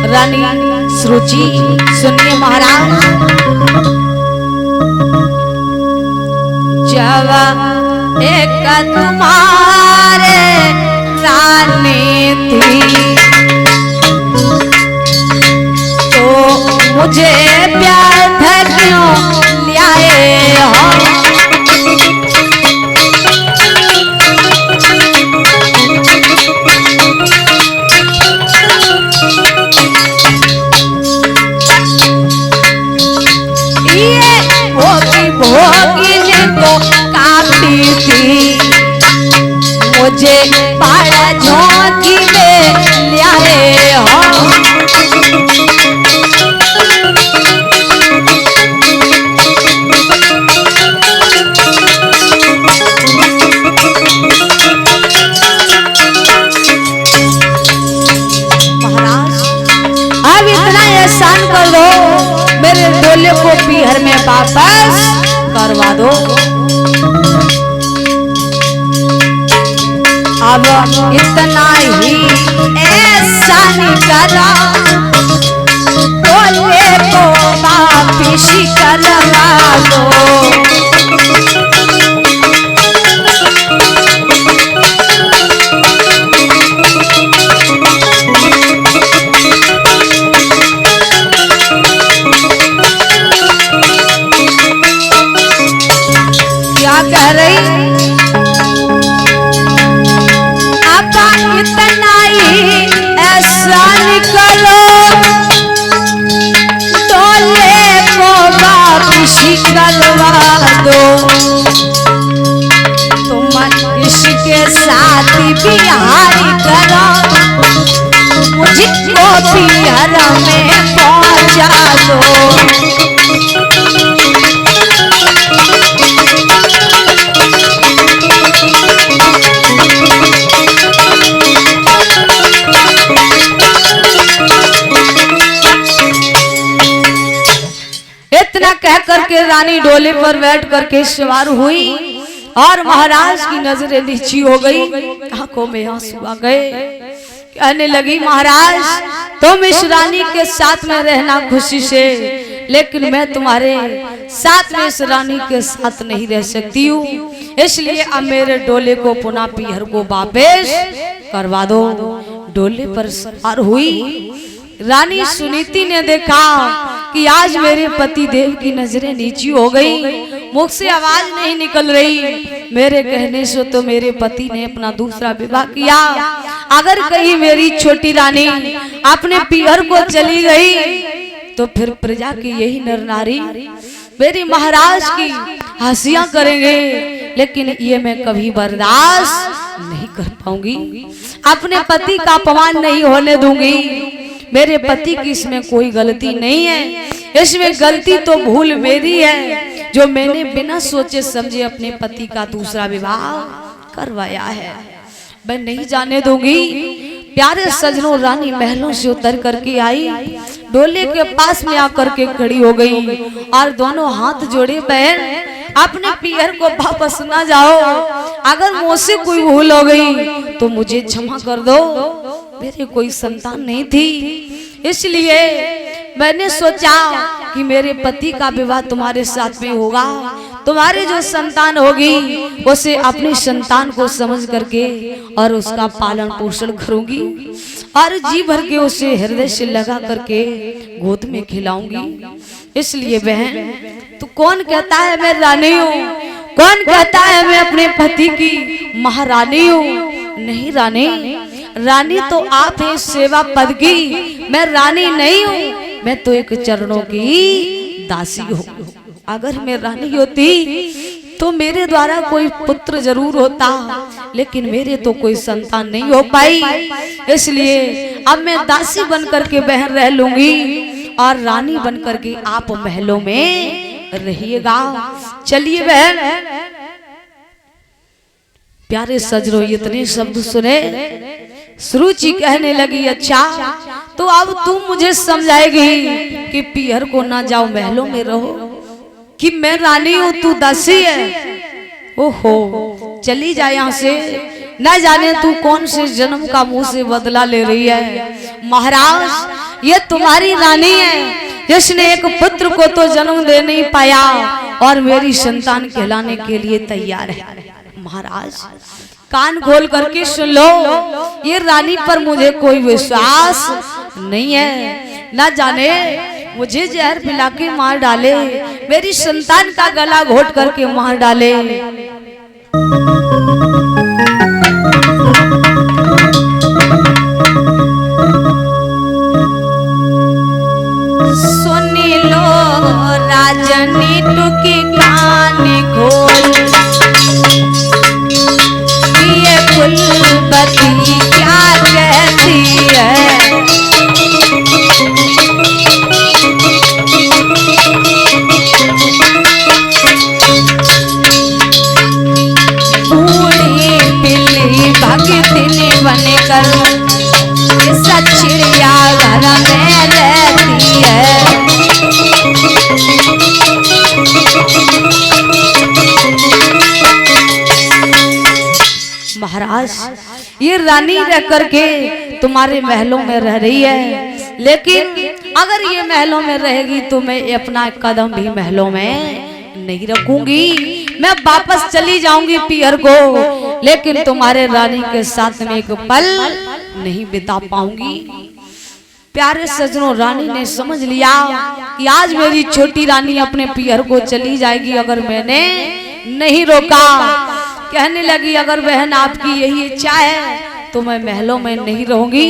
रानी सुरुचि सुनिए महाराज। जब एक तुम्हारे रानी थी तो मुझे प्यार था क्यों लाए हो। भोगिनी को काटी थी मुझे बाड़ा झोंकी में लाए हो। महाराज अब इतना एहसान कर दो, मेरे डोले को पीहर में वापस करवा दो। अब इतना ही एहसान करा, डोले को वापस करवा दो। कह रही अब इतना ही ऐसा निकलो, डोले को वापस करवा दो। तुम इसके साथ बिहार करो, मुझको बिहार में पहुंचा दो। इतना कह करके रानी डोले पर बैठ करके सवार हुई और महाराज की नजरें नीची हो गई, आंखों में आंसू आ गए। कहने लगी महाराज तुम इस रानी के साथ में रहना खुशी से, लेकिन मैं तुम्हारे साथ में इस रानी के साथ नहीं रह सकती हूँ, इसलिए अब मेरे डोले को पुनः पीहर को वापस करवा दो। डोले पर सवार हुई रानी सुनीति ने देखा कि आज मेरे पति देव की नजरें नीची हो गई, मुख से आवाज नहीं निकल रही। मेरे कहने से तो मेरे पति ने अपना दूसरा विवाह किया, अगर कहीं मेरी छोटी रानी अपने पीहर को चली गई तो फिर प्रजा की यही नर नारी मेरी महाराज की हंसियां करेंगे, लेकिन ये मैं कभी बर्दाश्त नहीं कर पाऊंगी। अपने पति का अपमान नहीं होने दूंगी। मेरे पति की इसमें कोई गलती नहीं है, इसमें गलती तो भूल मेरी है जो मैंने बिना सोचे समझे अपने पति का दूसरा विवाह करवाया है। मैं नहीं जाने दूंगी। प्यारे सजनों, रानी महलों से उतर करके आई, डोले के पास में आकर के खड़ी हो गई और दोनों हाथ जोड़े बहन अपने पीहर को वापस ना जाओ, अगर मुझसे कोई भूल हो गई तो मुझे क्षमा कर दो। मेरे कोई संतान नहीं थी, इसलिए मैंने सोचा कि मेरे पति का विवाह तुम्हारे साथ में होगा, तुम्हारी जो संतान होगी उसे अपनी संतान को समझ करके और उसका पालन पोषण करूंगी और जी भर के उसे हृदय से लगा करके गोद में खिलाऊंगी। इसलिए बहन, तू कौन कहता है मैं रानी हूँ? कौन कहता है मैं अपने पति की महारानी हूँ? नहीं रानी, रानी तो आप हैं सेवा पद की, मैं रानी नहीं हूँ। मैं तो एक चरणों की दासी हूँ। अगर मैं रानी होती तो मेरे द्वारा कोई पुत्र जरूर होता, लेकिन मेरे तो कोई संतान नहीं हो पाई, इसलिए अब मैं दासी बनकर के बहन रह लूंगी और रानी बनकर के आप महलों में रहिएगा। चलिए बहन। प्यारे सजनों, इतने शब्द सुने सुरुचि कहने लगी, अच्छा तो अब तुम मुझे समझाएगी कि पीहर को ना जाओ महलों में रहो, कि मैं रानी हूँ तू दासी है। ओहो, चली जा यहाँ से, न जाने तू कौन से जन्म का मुंह से बदला ले रही है। महाराज ये तुम्हारी रानी है जिसने एक पुत्र को तो जन्म दे नहीं पाया और मेरी संतान कहलाने के लिए तैयार है। महाराज कान खोल करके सुन लो, ये रानी पर मुझे कोई विश्वास नहीं है। ना जाने मुझे जहर पिला के मार डाले, मेरी संतान का गला घोट करके मार डाले। सुनी लो राजनी टुकी कान खोल, ये कुलवती क्या कहती है। बूढ़ी पिल्ली भगतिनी बनकर इस चिड़िया घर में रहती है। महाराज ये रानी रह करके तुम्हारे महलों में रह रही है, लेकिन अगर ये महलों में रहेगी तो मैं अपना कदम भी महलों में नहीं रखूंगी। मैं वापस चली जाऊंगी पियर को, लेकिन तुम्हारे रानी के साथ में एक पल नहीं बिता पाऊंगी। प्यारे सजनों, रानी ने समझ लिया कि आज मेरी छोटी रानी अपने पियर को चली जाएगी अगर मैंने नहीं रोका। कहने लगी अगर बहन आपकी यही इच्छा है तो मैं महलों में नहीं रहूंगी।